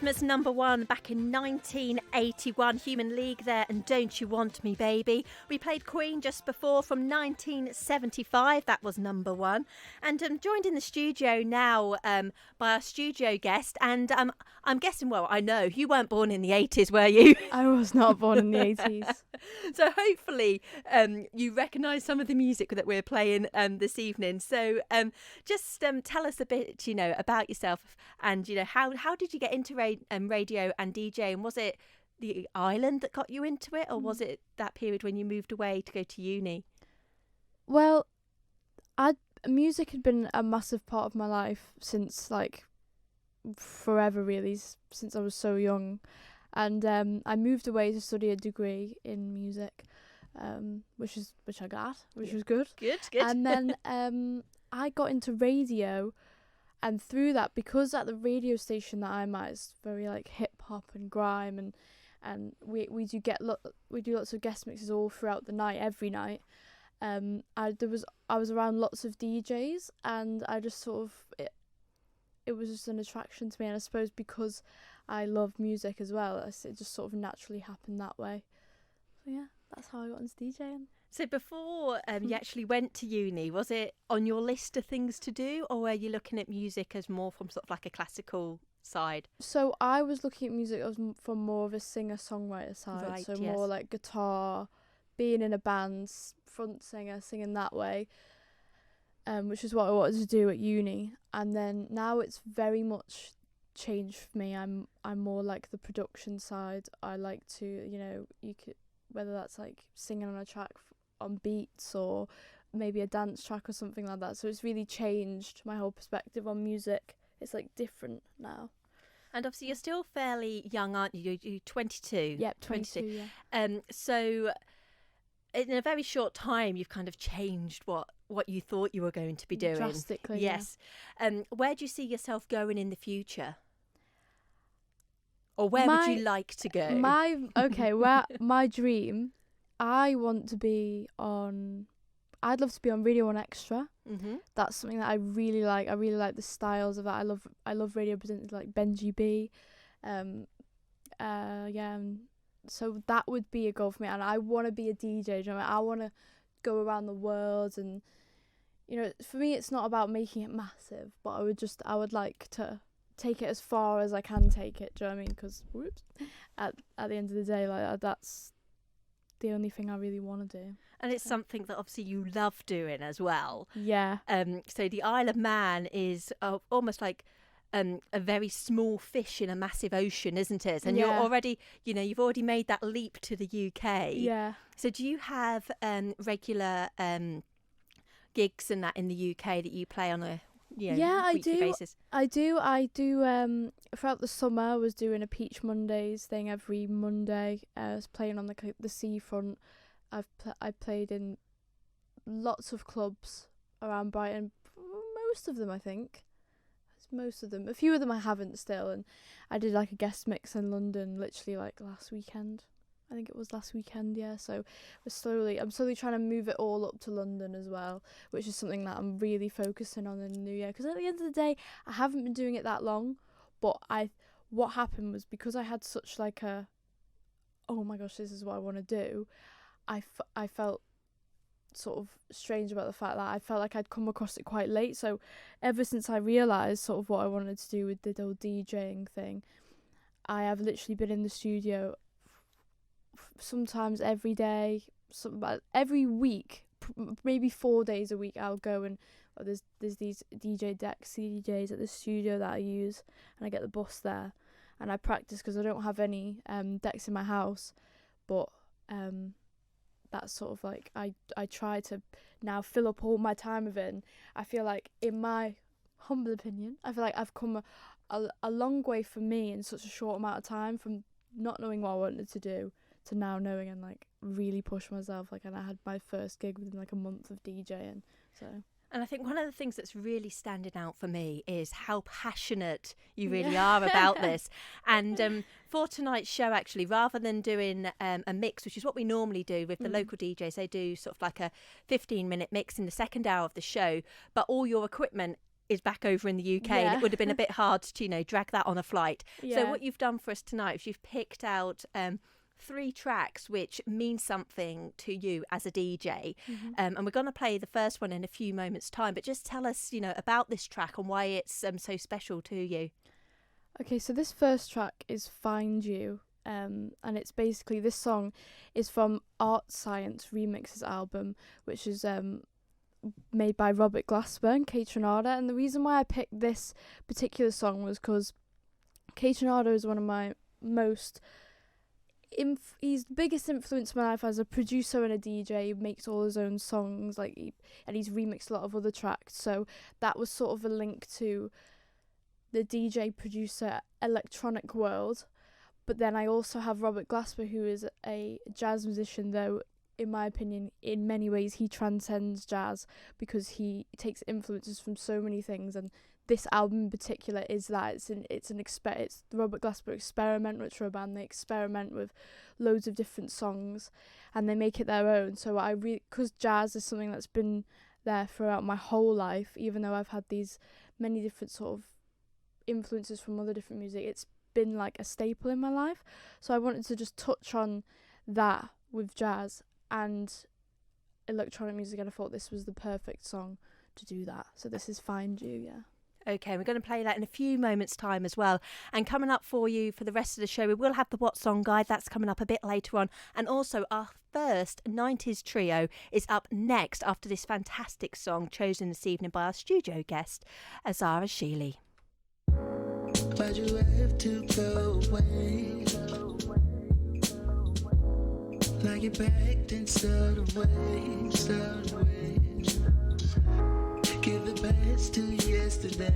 Christmas #1 back in 1981. Human League there and Don't You Want Me Baby. We played Queen just before from 1975. That was #1. And I'm joined in the studio now by our studio guest. And I'm guessing, well, I know, you weren't born in the 80s, were you? I was not born in the 80s. So hopefully you recognise some of the music that we're playing this evening. So just tell us a bit, about yourself and, how did you get into radio and DJing? Was it the island that got you into it, or was it that period when you moved away to go to uni? Well, music had been a massive part of my life since, forever, really, since I was so young. And I moved away to study a degree in music, which I got, which was good. Good. And then I got into radio, and through that, because at the radio station that I'm at, it's very hip hop and grime, and we do lots of guest mixes all throughout the night, every night. I was around lots of DJs, and I just it was just an attraction to me, and I suppose because I love music as well, it just sort of naturally happened that way. So yeah, that's how I got into DJing. So before you actually went to uni, was it on your list of things to do, or were you looking at music as more from sort of like a classical side? So I was looking at music from more of a singer-songwriter side, right, so yes. more like guitar, being in a band, front singer, singing that way, which is what I wanted to do at uni. And then now it's very much changed for me. I'm more like the production side. I like to, you could, whether that's like singing on a track on beats or maybe a dance track or something like that. So it's really changed my whole perspective on music. It's different now. And obviously you're still fairly young, aren't you? You're 22. Yep, 22, yeah. So in a very short time, you've kind of changed what you thought you were going to be doing. Drastically, yes. Yeah. Where do you see yourself going in the future? Or where would you like to go? My dream, I'd love to be on Radio 1 Extra. Mm-hmm. That's something that I really like. I really like the styles of that. I love radio presenters like Benji B. So that would be a goal for me, and I want to be a DJ. I want to go around the world, and for me, it's not about making it massive, but I would like to take it as far as I can take it. Do you know what I mean? Because at the end of the day, that's the only thing I really want to do. And it's something that obviously you love doing as well. Yeah. So the Isle of Man is almost like a very small fish in a massive ocean, isn't it? And you're already, you've already made that leap to the UK. Yeah. So do you have regular gigs and that in the UK that you play on a weekly basis? I do. Throughout the summer, I was doing a Peach Mondays thing every Monday. I was playing on the seafront. I played in lots of clubs around Brighton. Most of them, I think. Most of them. A few of them I haven't still. And I did a guest mix in London literally last weekend. I think it was last weekend, yeah. So I'm slowly trying to move it all up to London as well, which is something that I'm really focusing on in the new year. Because at the end of the day, I haven't been doing it that long. But what happened was, because I had such a, oh my gosh, this is what I want to do, I felt sort of strange about the fact that I felt like I'd come across it quite late. So ever since I realised sort of what I wanted to do with the whole DJing thing, I have literally been in the studio sometimes every day, every week, maybe 4 days a week. I'll go and there's these DJ decks, CDJs at the studio that I use, and I get the bus there and I practice because I don't have any decks in my house. But that's sort of I try to now fill up all my time with it. And I feel like, in my humble opinion, I feel like I've come a long way for me in such a short amount of time, from not knowing what I wanted to do to now knowing and really push myself. And I had my first gig within a month of DJing. So. And I think one of the things that's really standing out for me is how passionate you really are about this. And for tonight's show, actually, rather than doing a mix, which is what we normally do with the local DJs, they do sort of a 15-minute mix in the second hour of the show, but all your equipment is back over in the UK, and it would have been a bit hard to, drag that on a flight. So what you've done for us tonight is you've picked out 3 tracks which mean something to you as a DJ. And we're going to play the first one in a few moments' time, but just tell us, about this track and why it's so special to you. Okay, so this first track is Find You. And it's basically, this song is from Art Science Remixes album, which is made by Robert Glasper and Kate Renata. And the reason why I picked this particular song was because Kate Renata is one of my most he's the biggest influence in my life as a producer and a DJ. He makes all his own songs, and he's remixed a lot of other tracks. So that was sort of a link to the DJ producer electronic world. But then I also have Robert Glasper, who is a jazz musician, though in my opinion, in many ways he transcends jazz because he takes influences from so many things, and this album in particular is that it's the Robert Glasper experiment, which are a band, they experiment with loads of different songs and they make it their own. So because jazz is something that's been there throughout my whole life, even though I've had these many different sort of influences from other different music, it's been like a staple in my life. So I wanted to just touch on that with jazz and electronic music, and I thought this was the perfect song to do that. So this is Find You, yeah. Okay, we're going to play that in a few moments' time as well. And coming up for you for the rest of the show, we will have the What Song Guide. That's coming up a bit later on. And also our first 90s trio is up next after this fantastic song chosen this evening by our studio guest, Azariah Sheeley. Why'd you have to go away? Like you backed in subtle ways. Give the best to yesterday.